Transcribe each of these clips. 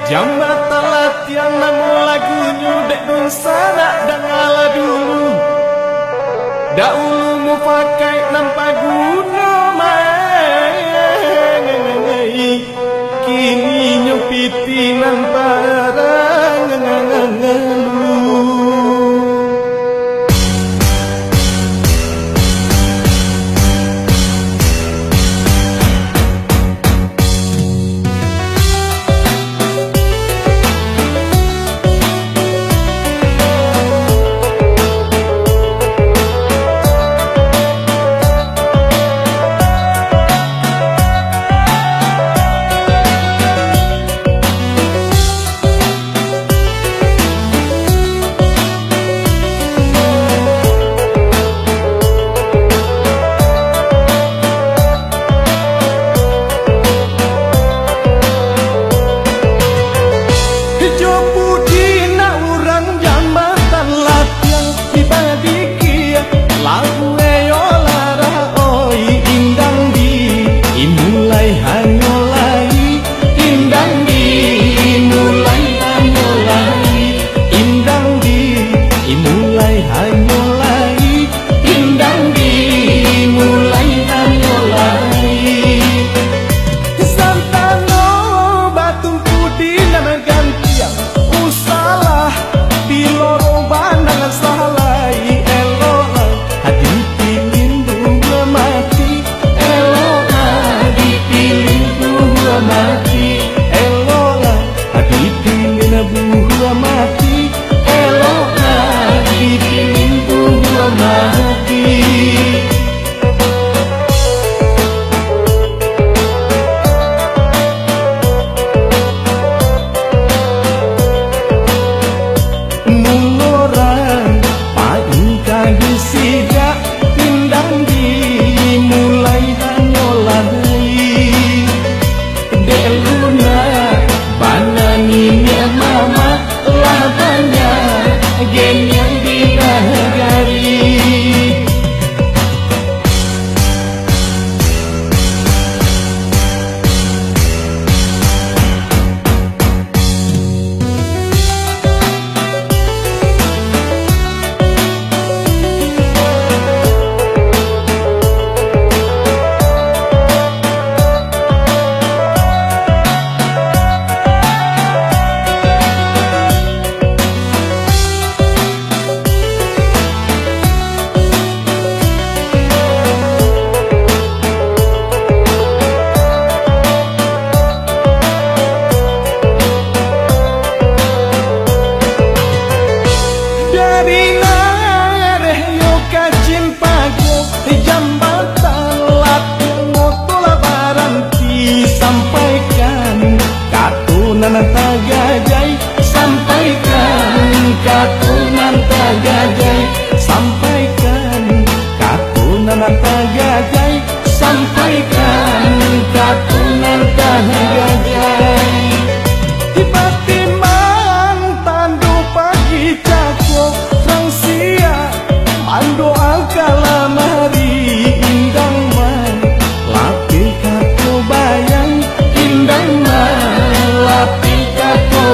Jambatan latihan namu lagunya dek dosa nak dangala dulu. Dak ulu mu pakai nampak guna mai. Kini nyupiti nampak rangangangalu.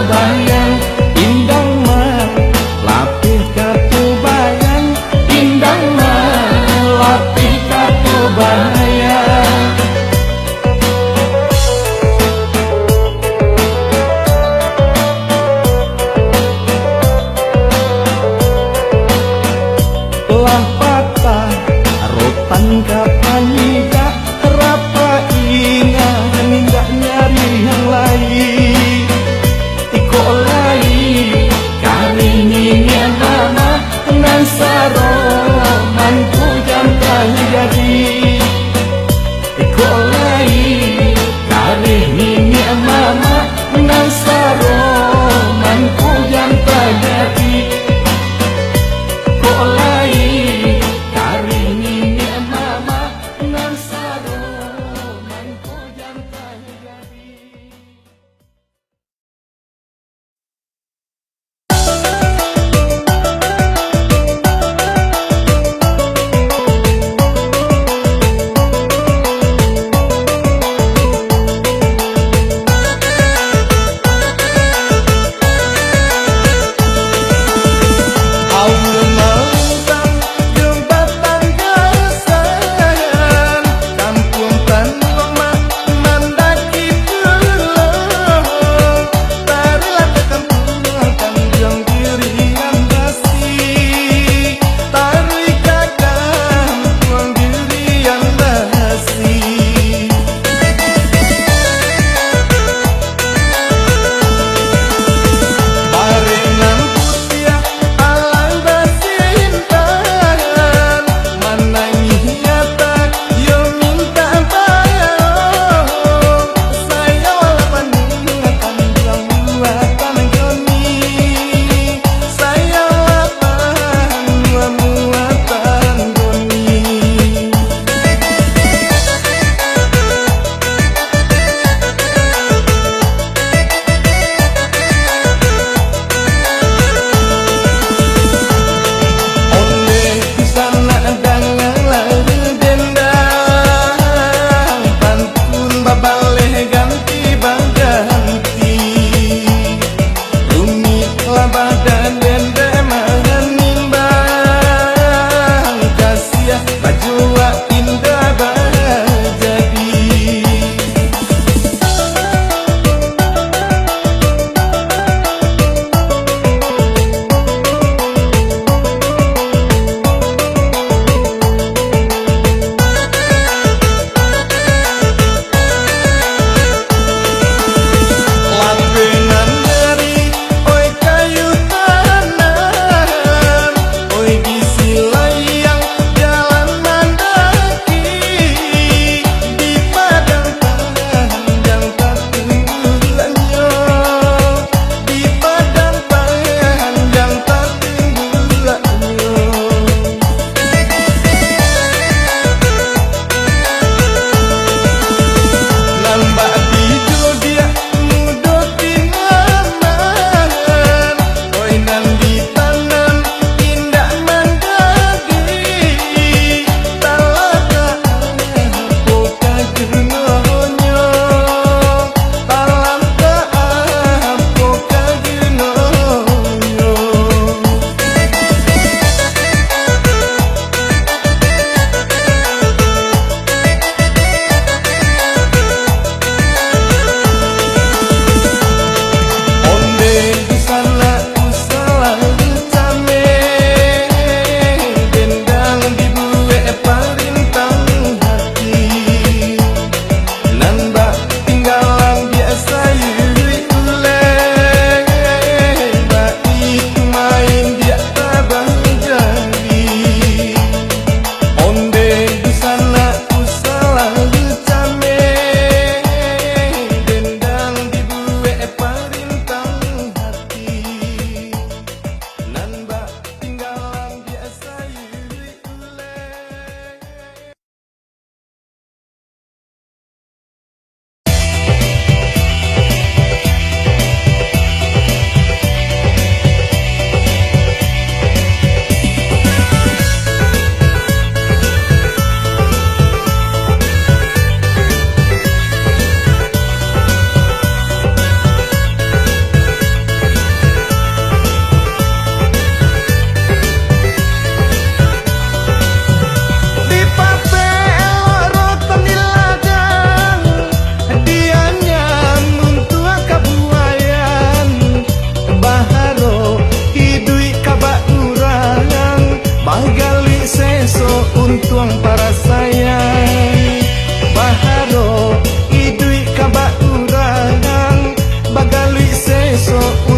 Bayang indang mah lapih katu bayang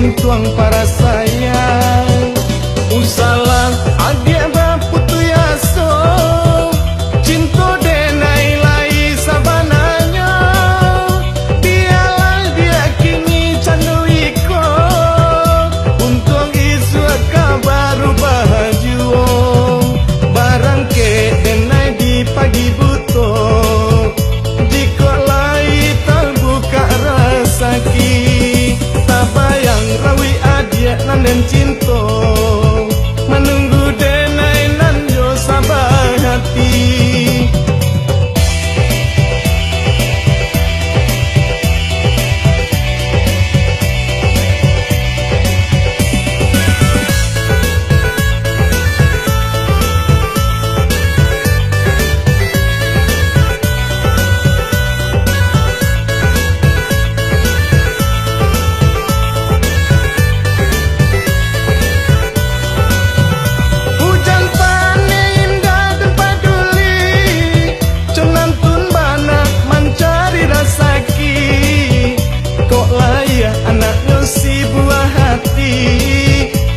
untuang para sayang. Usalang adia baputu yaso, cinta denai lai sabananya. Biarlah dia kini candu iko, untuang isu kabaru bahajuo. Barang ke denai di pagi buto, jika lai terbuka rasaki. Tabayang rawi adia nan dan cinta, menunggu denai nan yo sabar hati.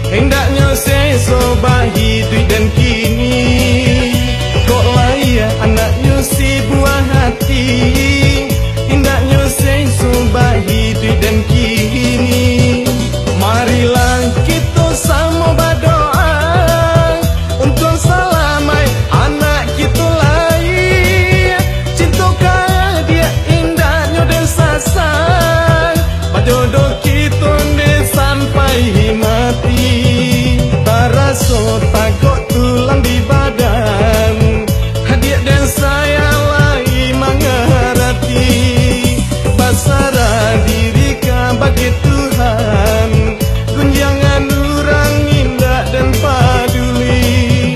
Hendaknya sesobah hidup dan kini, kok layak anaknya si buah hati. Hendaknya sesobah hidup dan kini. Marilah kita sama berdoa untuk selamai anak kita lahir. Cintakan dia indahnya dan sasar, jodoh kita deh sampai mati. Taraso takut tulang di badan, hadiah dan saya lagi mengerti. Pasrah diri bagi Tuhan, gunjangan orang indah dan peduli.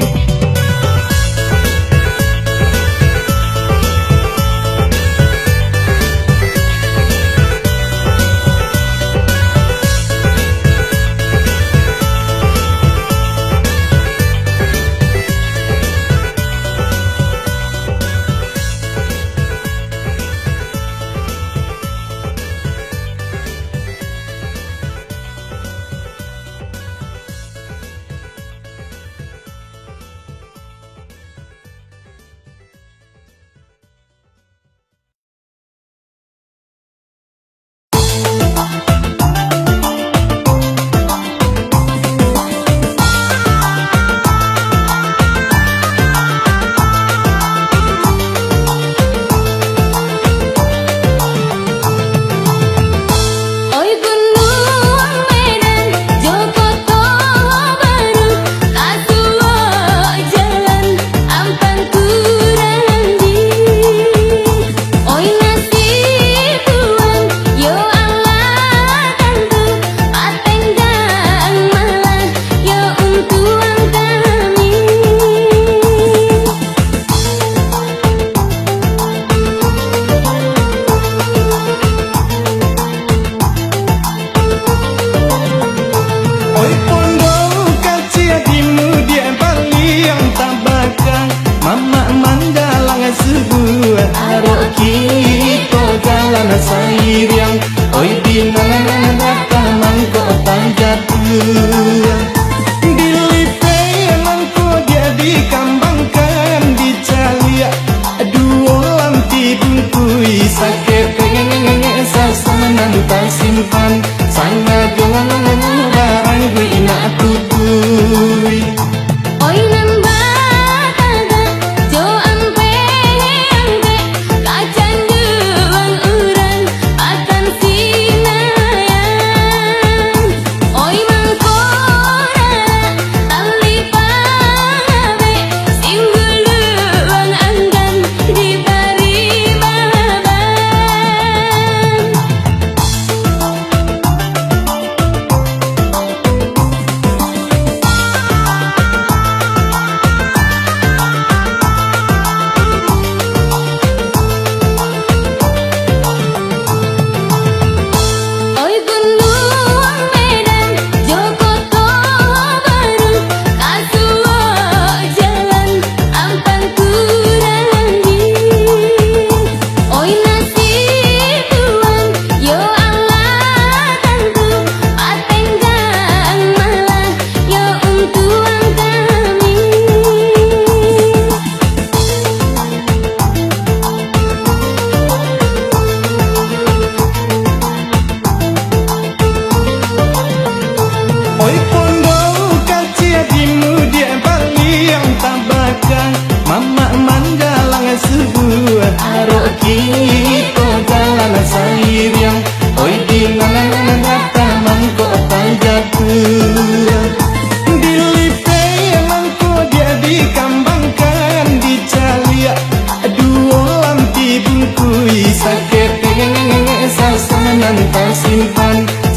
Oi mangko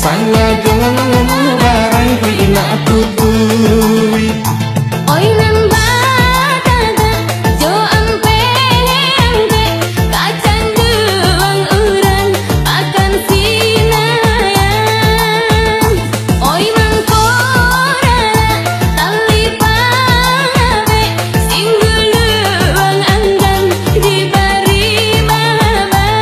Sanga jangan barang kui ina tutui. Oi nan bataga jo ampe ampe kacang duang uran akan sinayang. Oi mangkora tali pabe singgul duang anggan di bari babang.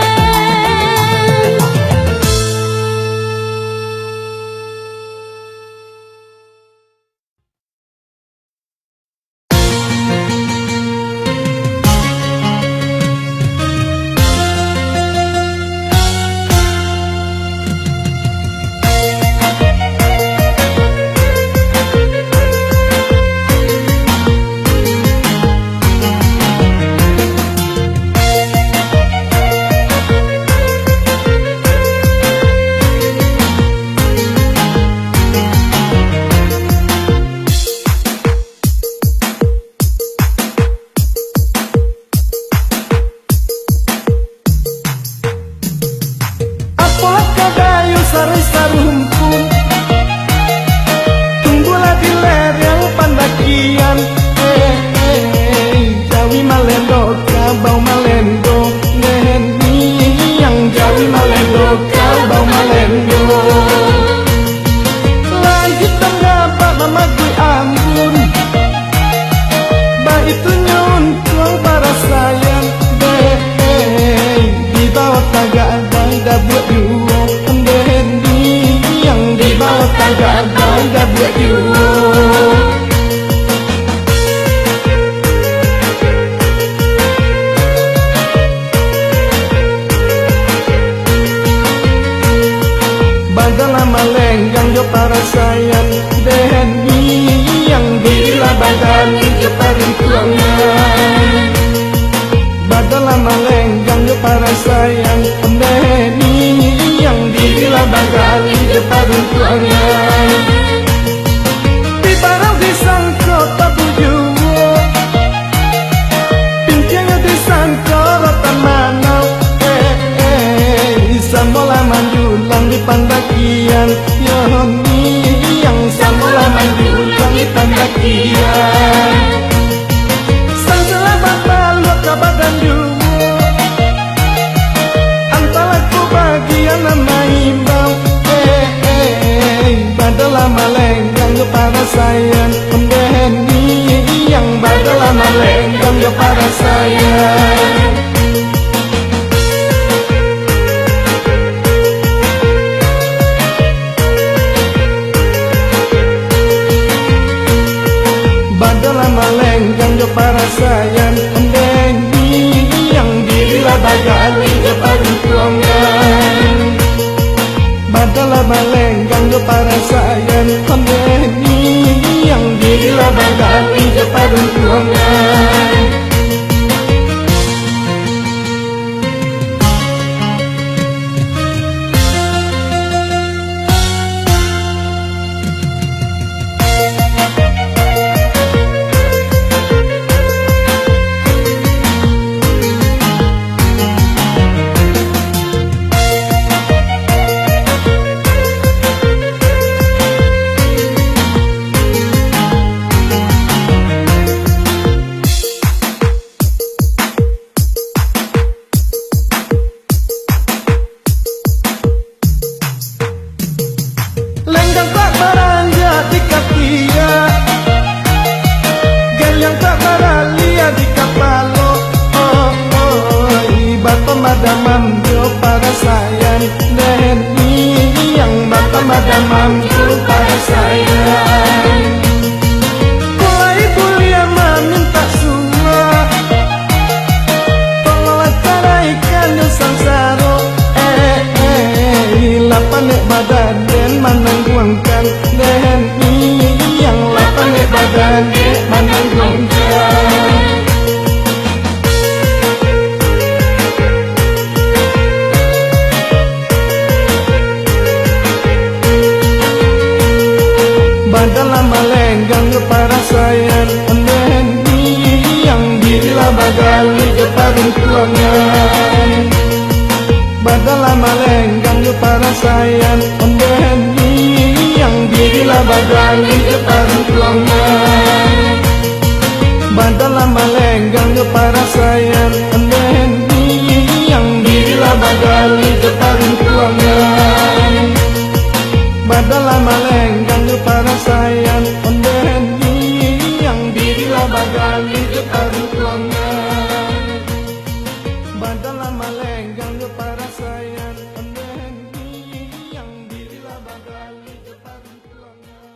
Sarumpun tunggulah di lereng Pandakian. Jawi Malendo kabau Malendo neni yang Jawi Malendo kabau Malendo. Langit tanggapan mama gue ambun baik itu nyuntung para sayang. Di bawah tangga ada buat dua yang di bawah tangga ada buat dua. Badalah malenggang jo para sayang deni yang bila badan jo paling tuangan. Badalah malenggang jo para sayang deni yang bila badan jo paling tuangan. Di barang disangko tabu juwo pincangnya disangko rotan manau. Sambola manjulang di Pandakian Yoni yang sambola manjulang di Pandakian. Sang selamat balok ke badan juwo antara ku bagian nama imbau. Badalah malenggang ke para sayang pendeni yang badalah malenggang ke para sayang. Badalah malenggang jo para sayang pendeni yang bila bagali jo paling tuangan. Badalah malenggang jo para sayang pendeni yang bila bagali jo paling tuangan. Lenggang tak beranjak di kakia, gayang tak beralia di kapalo. Ibat pemadaman jo para sayang deni yang bat pemadaman jo para sayang. Kulai kuliah meminta semua tolong cara ikan jo sangsaro. Lapan badan den manangguangkan deni yang lapan badan den manangguangkan. Badalah malenggang para sayang deni yang bila bagali ke paling tuangan. Badalah malenggang para sayang Badalah malenggang para sayang onden yang dirilah bagali taruh tuangan. Badalah malenggang para sayang onden yang dirilah bagali taruh tuangan.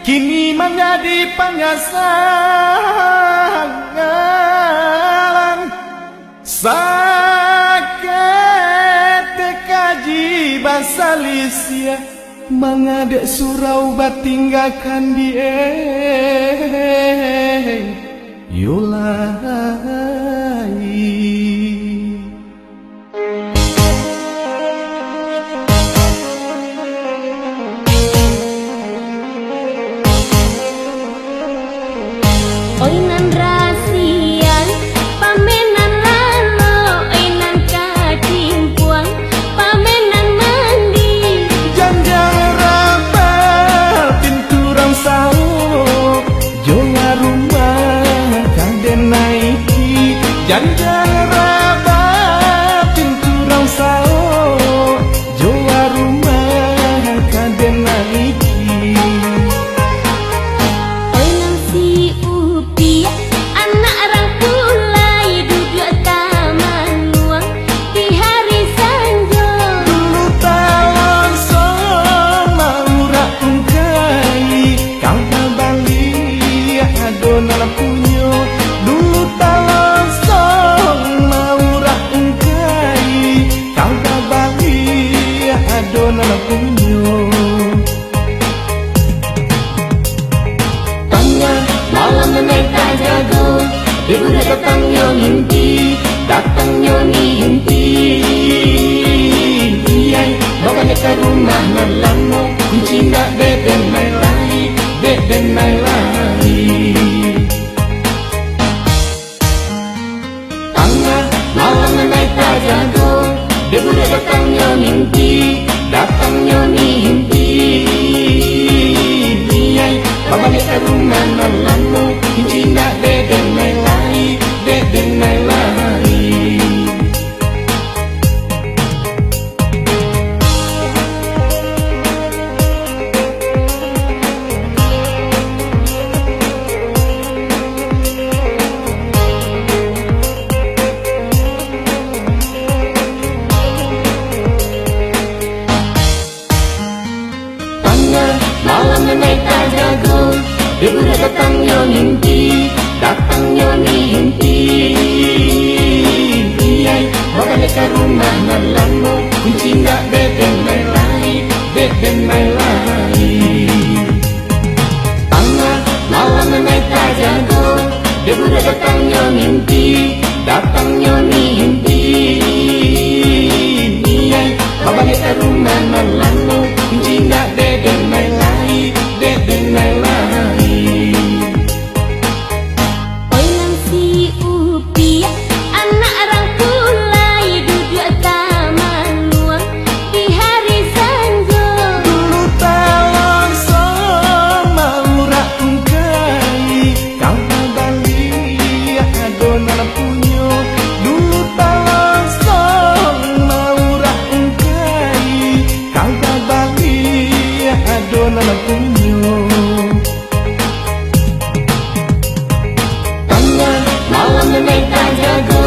kini menjadi penyesalan. Sakit kaji basalisia mengadek surau batinggakan dia yulai. Oinan rasian, pamenan lalo, oinan katimpuan, pamenan mandi. Janjang rapal pintu rang sao, jonga rumah kanden naiki. Janjang rapal pintu rang sao, jonga rumah kanden naiki. Oinan si upi, anak rangkulai duduk taman luang di hari sanjo. Dulu talon sama urak ungkai, kang tabali adonan punyo. Dulu talon sama urak ungkai, kang tabali adonan punyo. Tengah malam menaik jago, ibu datang nyonimpi, datang nyonimpi. Iyai bawa ke rumah nalamo, kunci ndak deden mai lai, deden mai lai. Tengah malam menaik jago, ibu datang nyonimpi, datang nyonimpi. Iyai bawa ke rumah nalamo, kunci ndak deden mai lai, deden mai lai. Tengah malam menaik jago, ibu datang nyonimpi, datang nyonimpi. Iyai bawa ke rumah nalamo, kunci ndak deden mai lai, deden mai lai. Tengah malam menaik jago, ibu datang nyonimpi, datang nyonimpi. Iyai bawa ke rumah nalamo, kunci ndak deden mai lai, deden mai lai. Oinan si upi, anak rangkulai duduk taman luang di hari sanjo. Dulu talon sama urak ungkai, kang tabali adonan punyo. Dulu talon sama urak ungkai, kang tabali adonan punyo. Tengah malam menaik jago,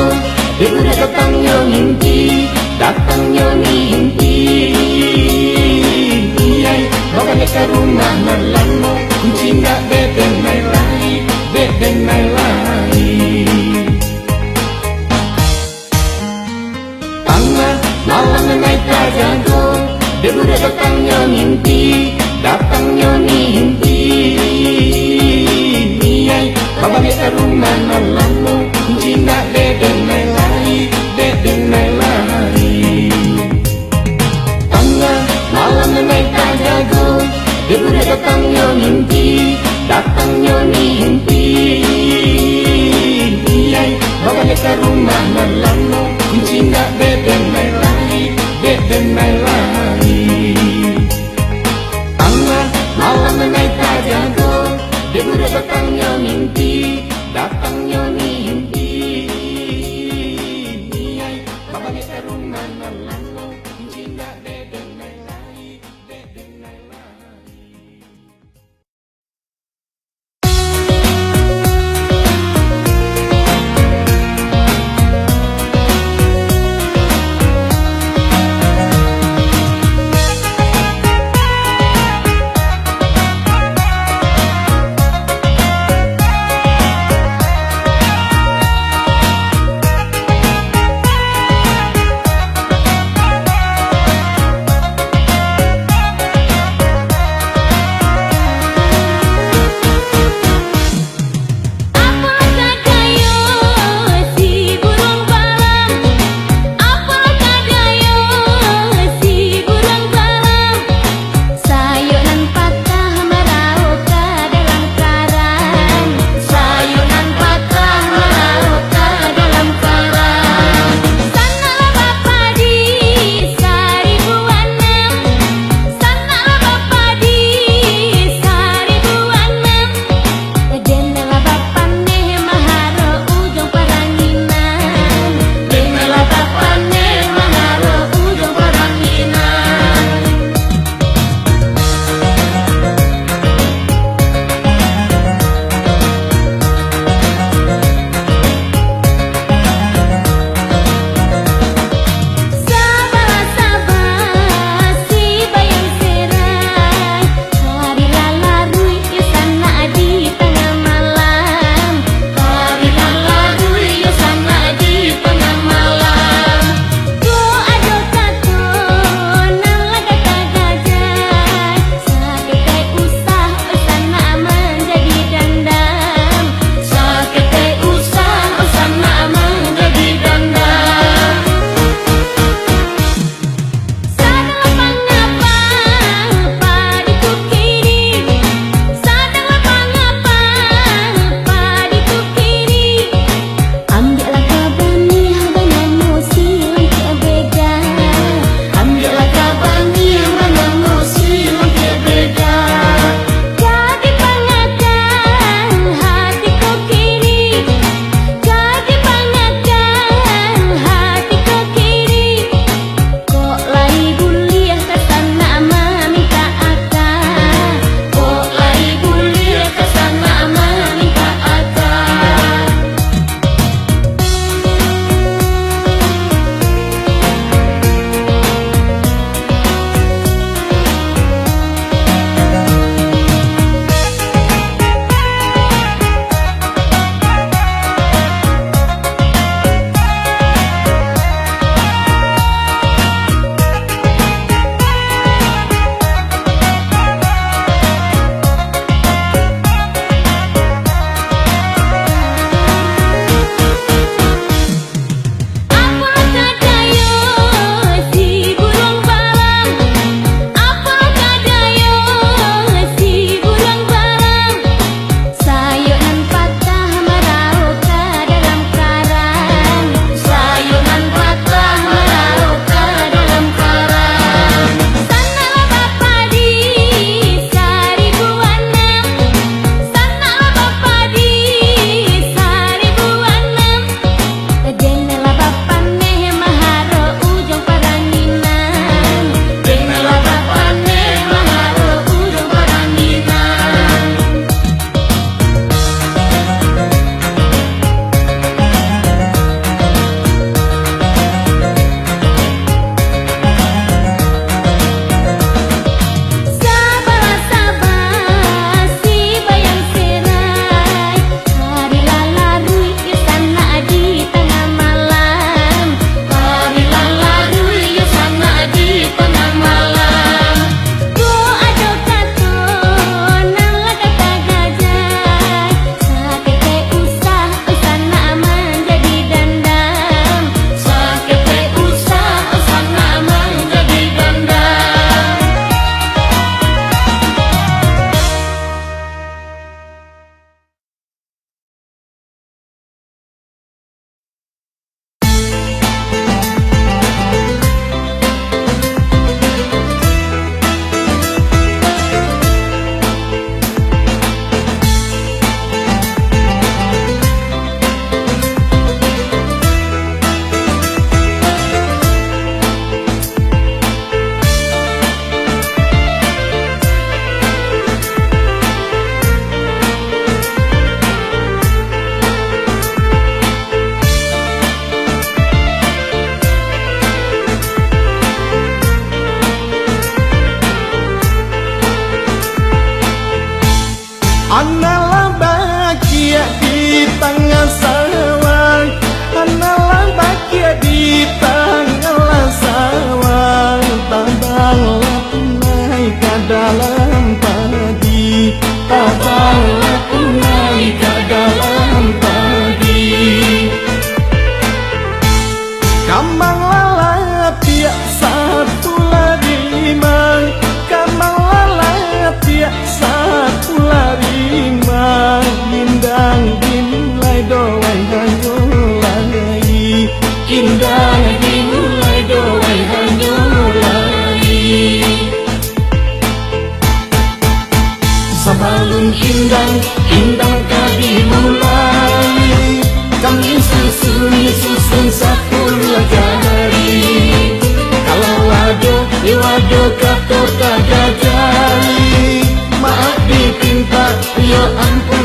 ibu datang nyonimpi, datang nyonimpi. Iyai bawa ke rumah nalamo, kunci ndak deden mai lai, deden mai lai. Tengah malam menaik jago, ibu datang nyonimpi, datang nyonimpi. Iyai bawa ke rumah nalamo, kunci ndak deden mai lai, deden mai lai. Tengah malam menaik jago, ibu datang nyonimpi, datang nyonimpi. Iyai bawa ke rumah nalamo, kunci ndak deden mai lai, deden mai lai. Tengah malam menaik jago, ibu datang nyonimpi, datang nyonimpi. Iyai bawa ke rumah nalamo, kunci ndak deden mai lai, deden mai lai.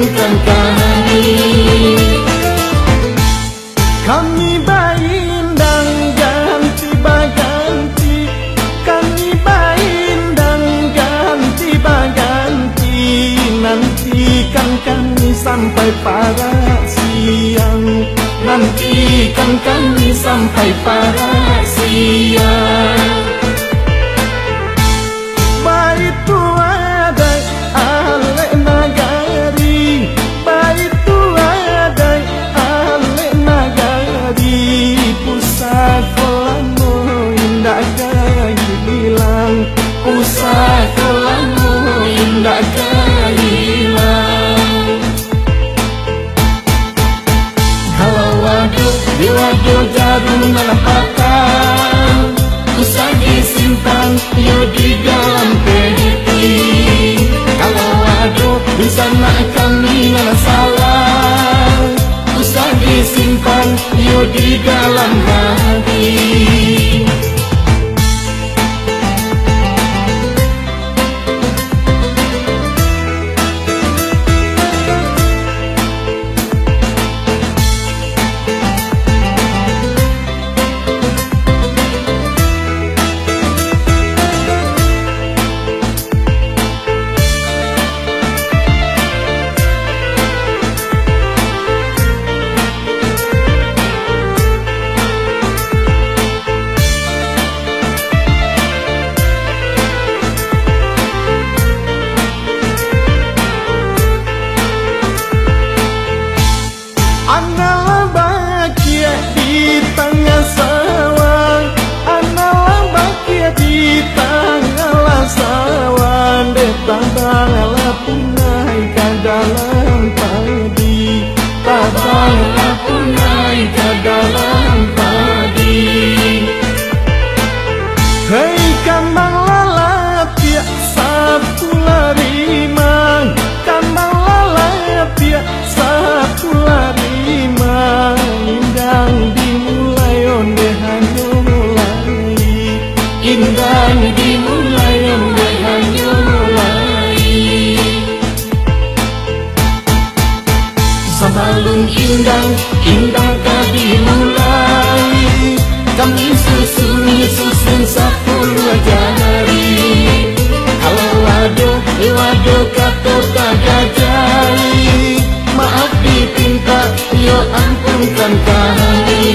ampunkan kami. Kami baindang ganti baganti, kami baindang ganti baganti. Nantikan kami sampai para siang, nantikan kami sampai para siang. Baitu adai ale nagari, baitu adai ale nagari. Pusakolamu indah hilang, pusakolamu indah hilang. Kalau waduk di waduk jarum melepaskan, usah disimpan yo di dalam peti. Kalau waduk di sana kami nggak salah, usah disimpan yo di dalam hati. Analah bahagia di tengah sawah, analah bahagia di tengah sawah. Tabanglah punai ke dalam padi, tabanglah punai ke dalam padi. Hei kambang lalapia sapu larima, kambang lalapia sapu larima. Indang dimulai onde hanyo mulai, indang dimulai onde hanyo mulai. Sabalung indang, indang kadi mulai. Kami susun 10 jari. Kalau waduh kata tagajai, maaf dipinta yo ampunkan kami.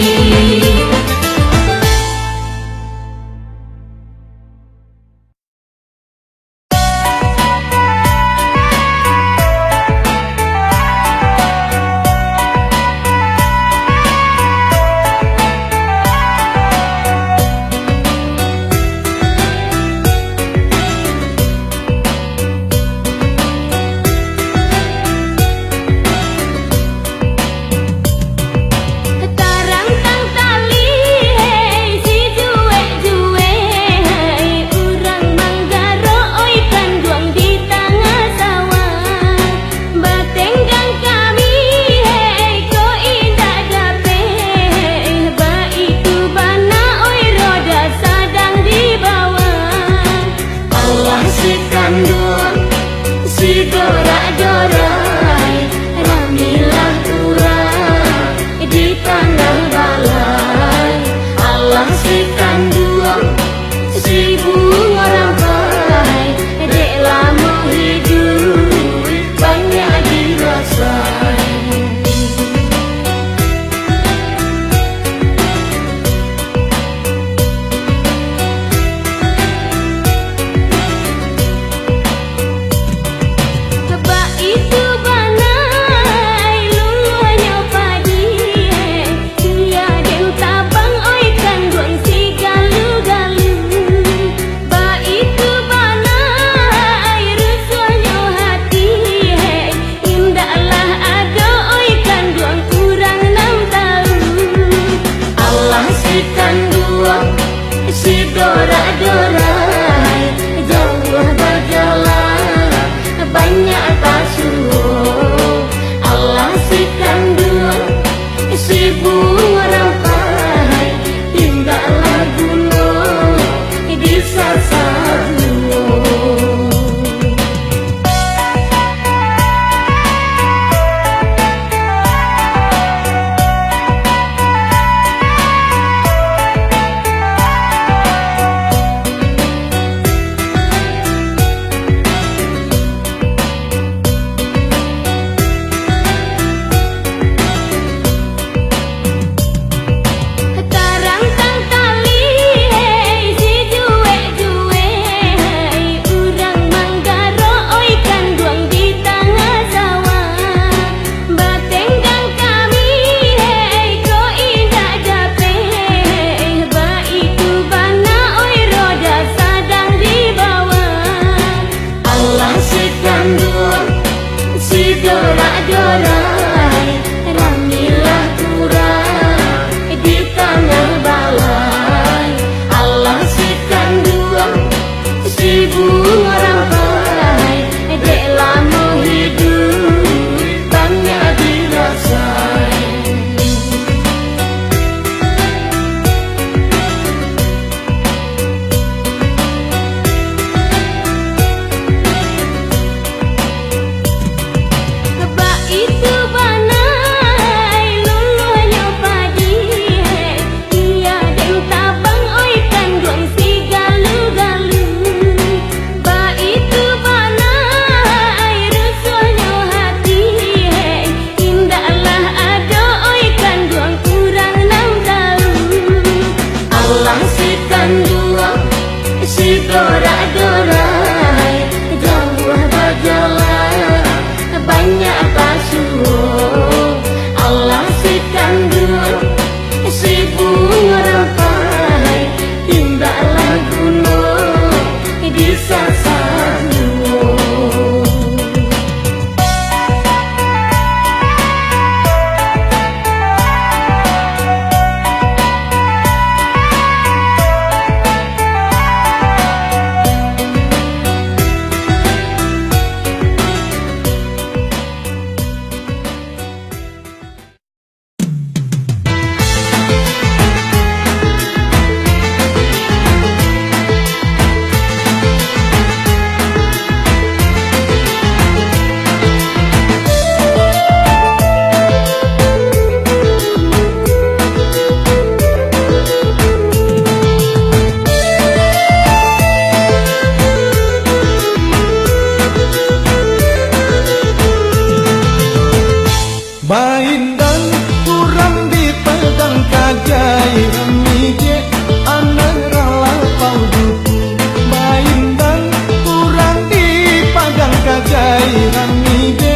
Baindan kurang dipegang kajai ramije anak rala pau duku. Baindan kurang dipegang kajai ramije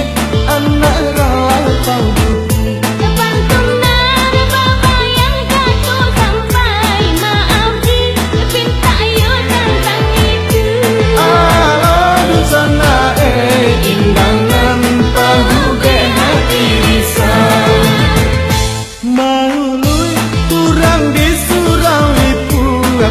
anak rala pau duku.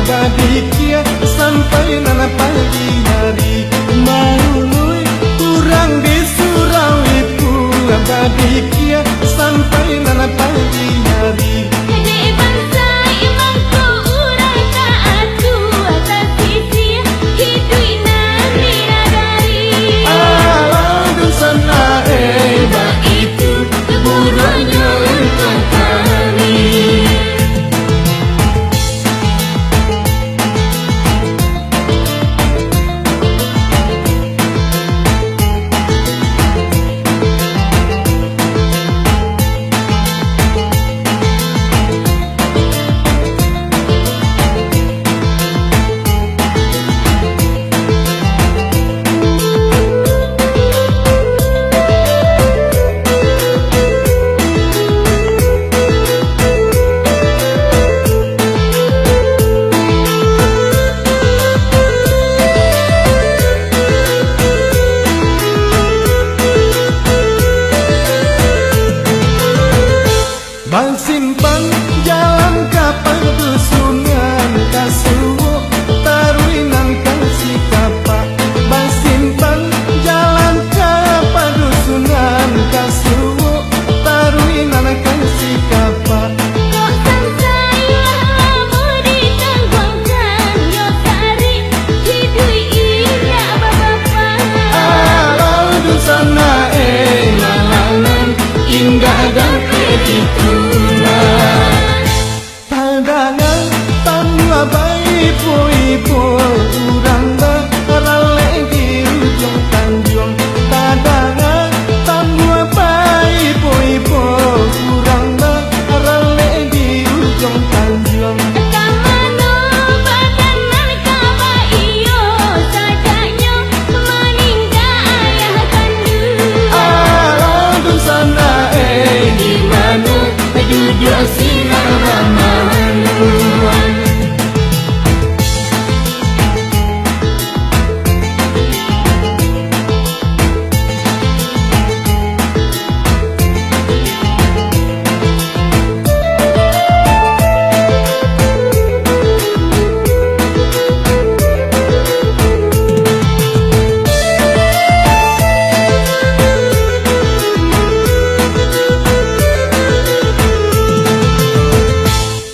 Badikia sampai nana pagi hari maului kurang di surau ibu badikia sampai nana pagi hari. Dek bangsa imangku urang taatu atas sisi hidui nani nadari. Aduh sana itu keburuannya untuk kami. Bang simpang jalan kapal dusungan kasuwo taruinan kasih kapak. Bang simpang jalan kapal dusungan kasuwo taruinan kasih kapak. Kok sangsaya lama ditangguhkan yo sari hidui iya bapak. Aduh sana lalanan indah dan itulah pandangan tanpa baik ibu urang rale di ujung tanjung. Pandangan tanpa baik ibu urang rale di ujung tanjung. Kamano baganan kaba iyo sajanya meninggal ayah kandung. Aduh sana di mana duduk sinar ramalan.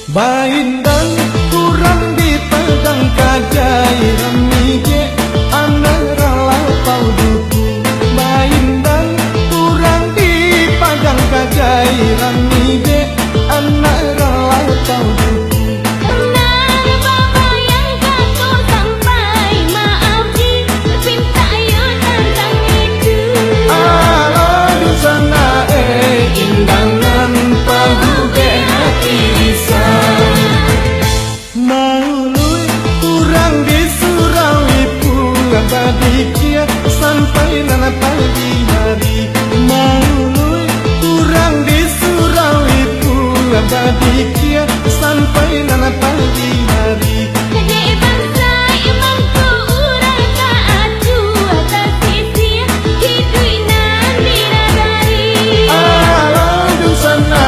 Baindan kurang dipegang kajai ramije anak rala pau duku. Baindan kurang dipegang kajai ramije anak rala pau duku. Tenang bapak yang kata sampai maaf di pinta yo tentang itu. Aduh sana indangan pahuge hati bisa. Maului kurang di surau ibu badikia sampai nana pagi hari. Maului kurang di surau ibu badikia sampai nana pagi hari. Dek bangsa imangku urang taatu atas sisi hidui nani nadari. Aduh sana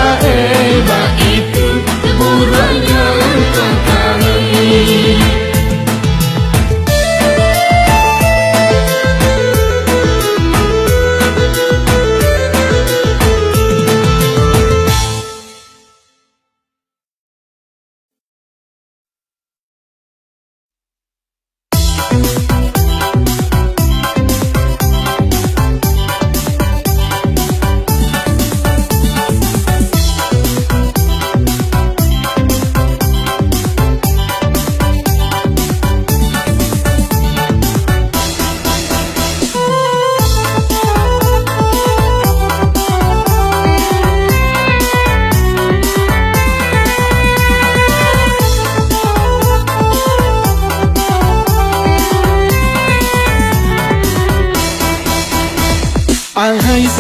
itu keburuannya untuk kami.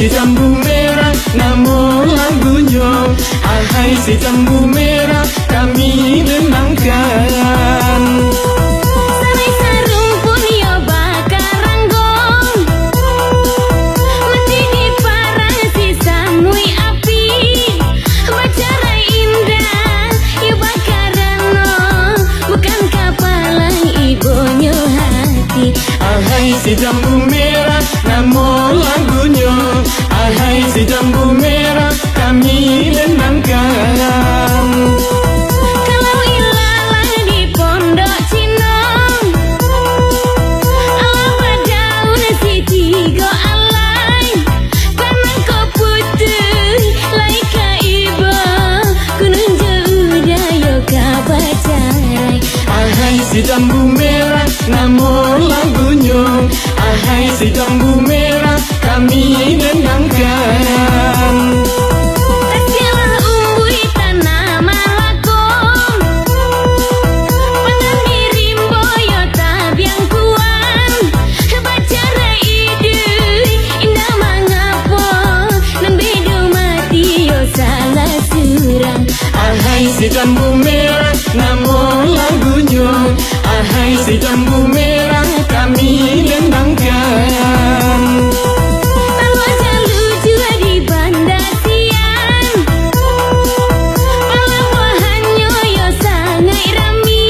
si jambu merah, namun lagunya ahai si jambu merah kami denangkan. Sarai sarung pun yo bakar ranggong, mati di parang si samui api, bacarai indah yo bakarano, bukan kapalang ibunya hati. Ahai si jambu merah, namun lagunya ahai si jambu merah kami denangkan. Kalau ilalang di pondok Cinong, ala daun si tiga alai, karena kau putih laika iba, kunun jauh yo kabacarai. Ahai si jambu merah, namun lagunya ahai si jambu merah kami denangkan. Kasialah umbui tanah malakong, pengen dirimbo yo tabiang kuan, bacara ide indah mangapo, nembedo mati yo salah surang. Ahai si jambu merah, namun lagunya ahai si jambu merah kami denangkan. Lalu jalu jua di Banda Sian, pelabuhannya yo sangai rami,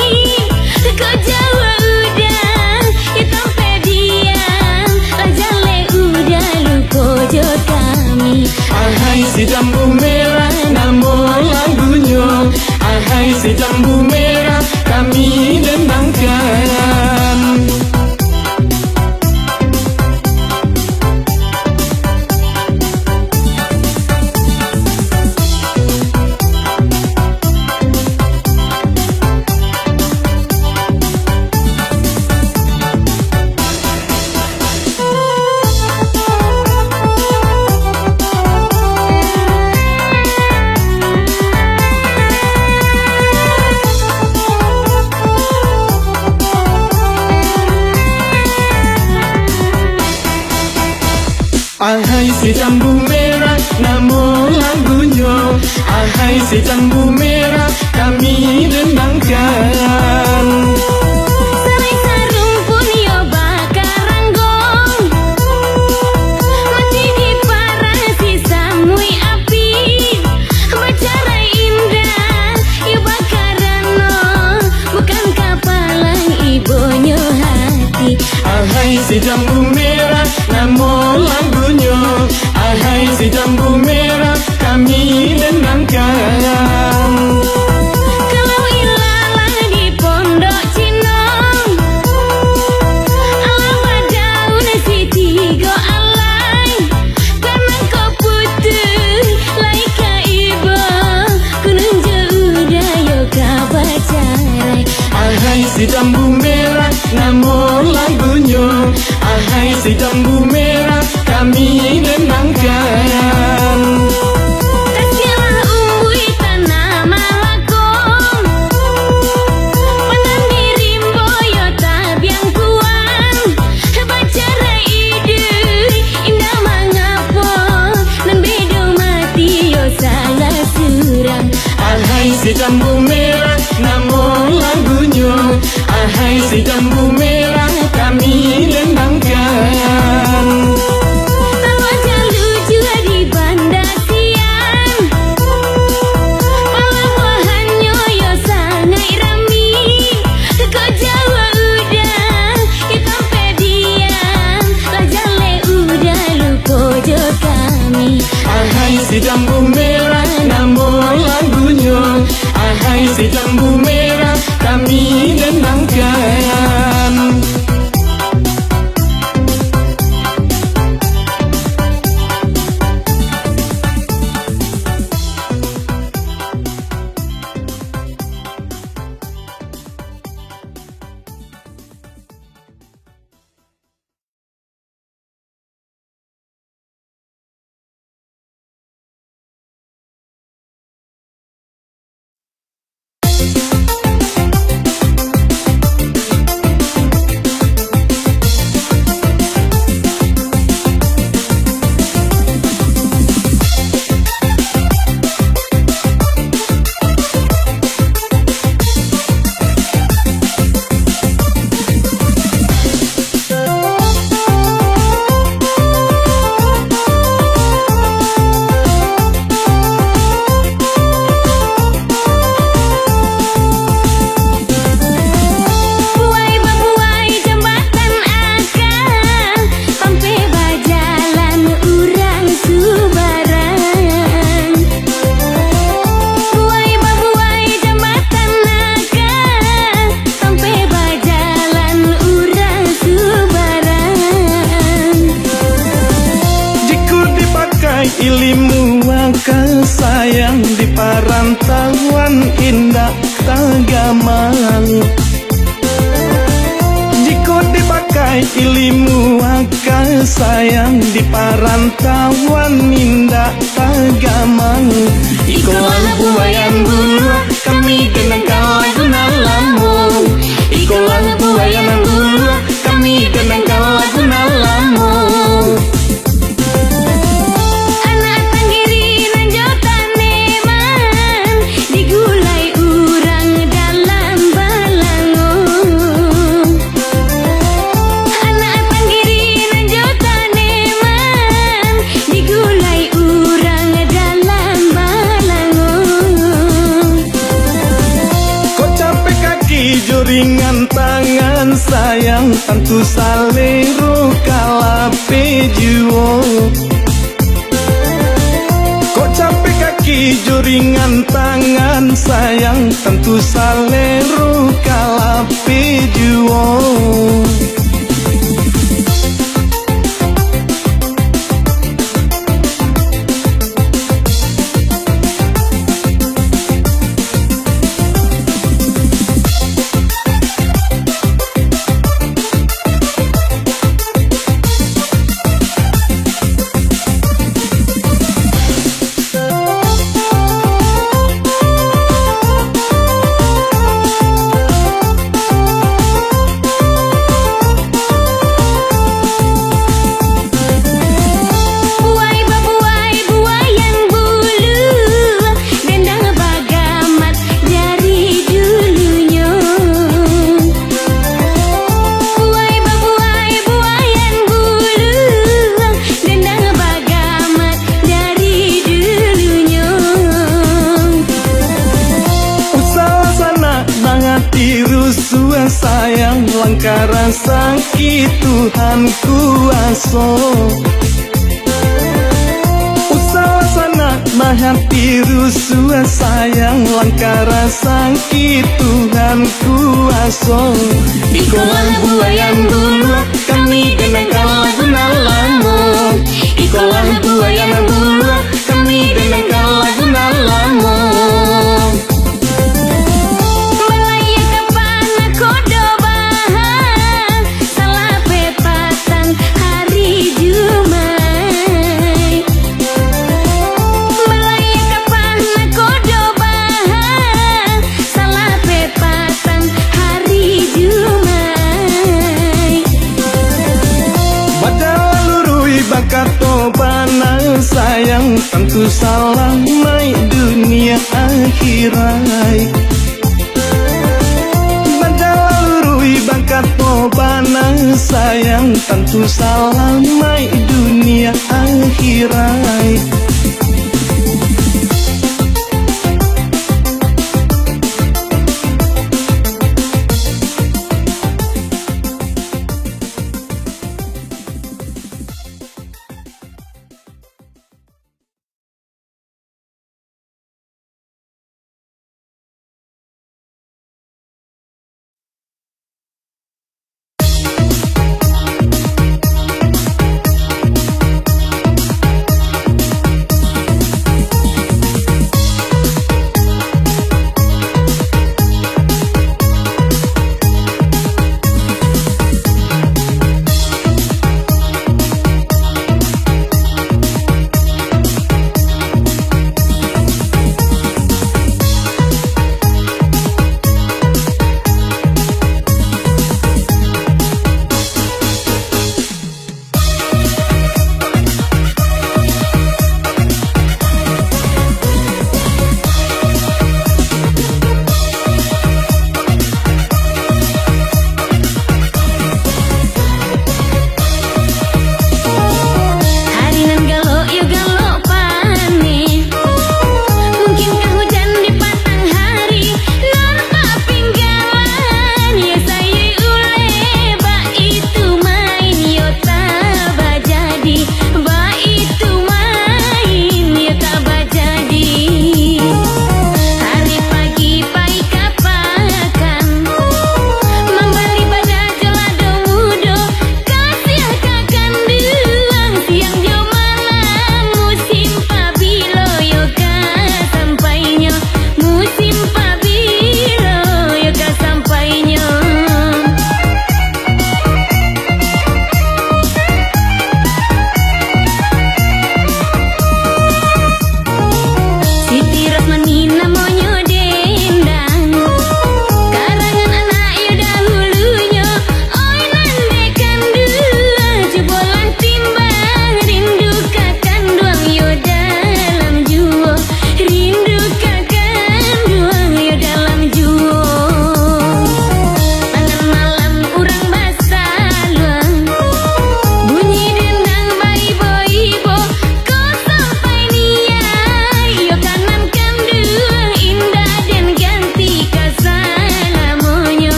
kau Jawa udah hitam pedian, lajale udah luko jo kami. Ahai si jambu merah, namun lagunya ahai si jambu merah kami denangkan. Ahai si jambu merah, namun lagunya ahai si jambu merah kami denangkan. Sarai sarung pun yo bakar ranggong, mati di parang si samui api, bacarai indah yo bakarano, bukan kapalang ibunya hati. Ahai si jambu merah, namun lagunya ahai si jambu merah kami denangkan. Kalau ilalang di pondok Cinong, ala daun si tiga alai, karena kau putih laika iba, kunun jauh yo kabacarai. Ahai si jambu merah, namun lagunya ahai si jambu merah kami denangkan. Kasialah umbui tanah malakong, pengen dirimbo yo tabiang kuan, bacara ide indah mangapo, nembedo mati yo salah surang. Ahai si jambu merah, namun lagunya ahai si jambu merah kami denangkan. Lalu jalu jua di Banda Sian, pelabuhannya yo sangai rami, kau Jawa udah hitam pedian, lajale udah luko jo kami. Ahai si jambu merah, namun lagunya ahai si jambu merah kami denangkan. mai ilimu akal sayang di parantauan minda tagamang. Ikolah buayan bulu kami dengan kau guna lamu. Ikolah buayan bulu kami dengan kau guna lamu. Anak tanggiri nanjotan neman digulai urang dalam balangun. Anak tanggiri nanjotan neman digulai urang dalam balangun. Kok capek kaki juringan tangan sayang, tentu salero kalape juo. Kok capek kaki juringan tangan sayang, tentu salero kalape juo. Rusua sayang langkara sakit Tuhan kuaso. Usaha sana mahati rusua sayang langkara sakit Tuhan kuaso. Ikolah buayan bulu kami dengan kau guna lamu. Ikolah buayan bulu kami dengan kau guna lamu. Kato panang sayang, tentu salah mai dunia akhirat. Bajalalurui bakato panang sayang, tentu salah mai dunia akhirat.